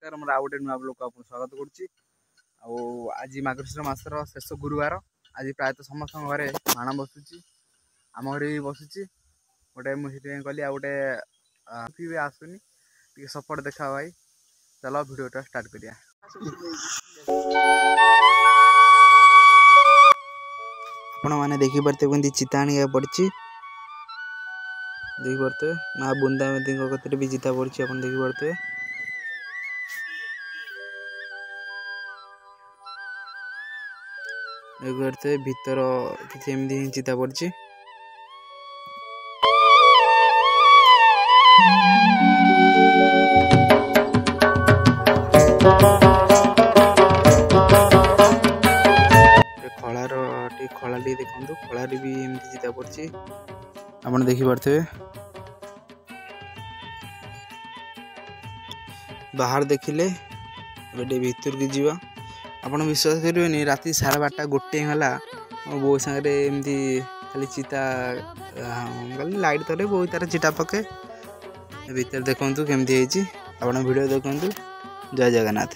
नमस्कार मोर आउ गोटे नुआ ब्लॉग को आपको स्वागत करुच्ची। आज मार्गशीर मासर शेष गुरुवार। आज प्रायतः समस्त घरे माण बसुची, आम घर भी बसुची। गोटे मुझे कली आ गोटे भी आसुनी टे सपोर्ट देखा भाई। चलो भिडियोटा स्टार्ट करिया। आपण मैंने देखी पारते चिता आनी पड़ी देखी पारते माँ बुंदावती कतरे भी चिता पड़ी आप देखी पारते। भीतर किसी एमती चिता पड़ी खला देखो खलार भी एमती चिता पड़ी आप देखी पारते। बाहर देखिले गोटे भीतर की जीवा आप विश्वास करें राति 12:30 गोटे गला मो बो सागे एमती खाली चिता लाइट तले बो तार चिटा पके भीतर देखु केमती आप वीडियो देखु। जय जगन्नाथ।